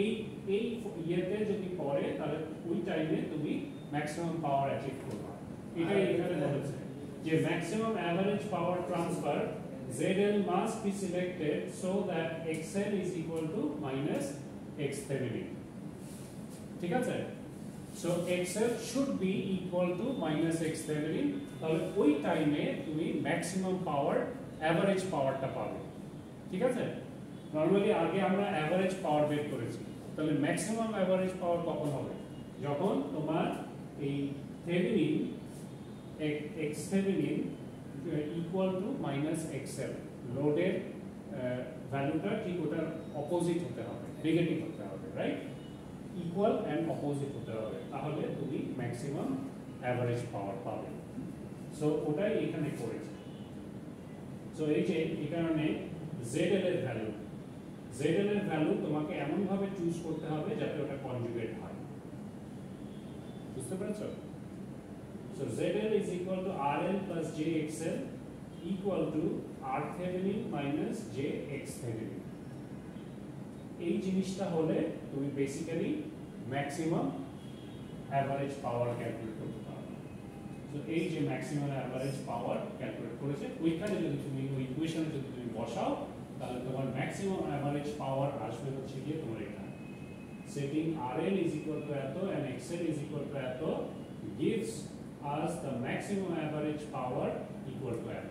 এই ইয়েতে যদি পড়ে তাহলে ওই টাইমে তুমি ম্যাক্সিমাম পাওয়ার অ্যাচিভ করবে। এটাই এখানে বলেছে যে maximum average power transfer ZL must be selected so that XL is equal to minus X Thevenin। ঠিক আছে? So XL should be equal to minus X Thevenin, তাহলে ওই টাইমে তুমি ম্যাক্সিমাম পাওয়ার অ্যাভারেজ পাওয়ারটা পাবে। ঠিক আছে? নরমালি আগে আমরা অ্যাভারেজ পাওয়ার বের করেছি, তাহলে ম্যাক্সিমাম অ্যাভারেজ পাওয়ার কখন হবে? যখন তোমার এই Thevenin X Thevenin equal to minus XL, লোডের ভ্যালুটা ঠিক ওটার অপোজিট হতে হবে, নেগেটিভ হতে হবে, রাইট? ইকুয়াল এন্ড অপোজিট হতে হবে, তাহলে তুমি ম্যাক্সিমাম অ্যাভারেজ পাওয়ার পাবে। সো ওটাই এখানে করেছে। সো এই যে এই কারণে ZL এর ভ্যালু তোমাকে এমন ভাবে চুজ করতে হবে যাতে ওটা কনজুগেট হয়। বুঝতে পেরেছো? So ZL is equal to RL plus JXL equal to R Thevenin minus JX Thevenin। এই জিনিসটা হলে তুমি basically maximum average power calculate করতে পারবে। তো এই যে ম্যাক্সিমাম অ্যাভারেজ পাওয়ার ক্যালকুলেট করেছে ওইখানে যদি তুমি ওই ইকুয়েশনে যদি তুমি বসাও তাহলে তোমার ম্যাক্সিমাম অ্যাভারেজ পাওয়ার আসবে হচ্ছে গিয়ে তোমার এটা। Setting RL is equal to এত and XL is equal to এত gives as the maximum average power equal to এত।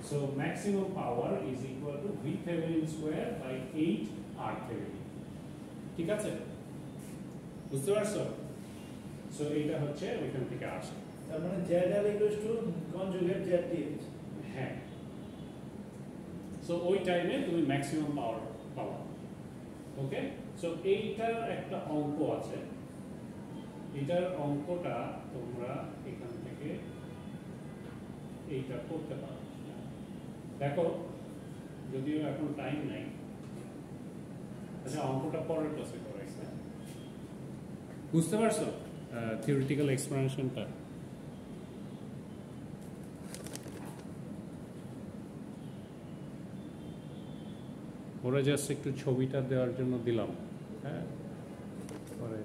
So maximum power is equal to VThevenin square by 8 RThevenin. ঠিক আছে? বুঝতে পারছো? So এটা হচ্ছে ওইখান থেকে আসে। তার মানে ZL equals to conjugate ZTH। হ্যাঁ। So ওই টাইমে তুমি ম্যাক্সিমাম পাওয়ার পাবা। ওকে? সো এইটার একটা অঙ্ক আছে। এটার অঙ্কটা তোমরা এখান থেকে এইটা করতে পারো। দেখো যদিও এখন টাইম নাই, আচ্ছা অঙ্কটা পরের ক্লাসে করাইছে। বুঝতে পারছো থিওরিটিক্যাল এক্সপ্লেনেশনটা? ওরা জাস্ট একটু ছবিটা দেওয়ার জন্য দিলাম। হ্যাঁ, পরে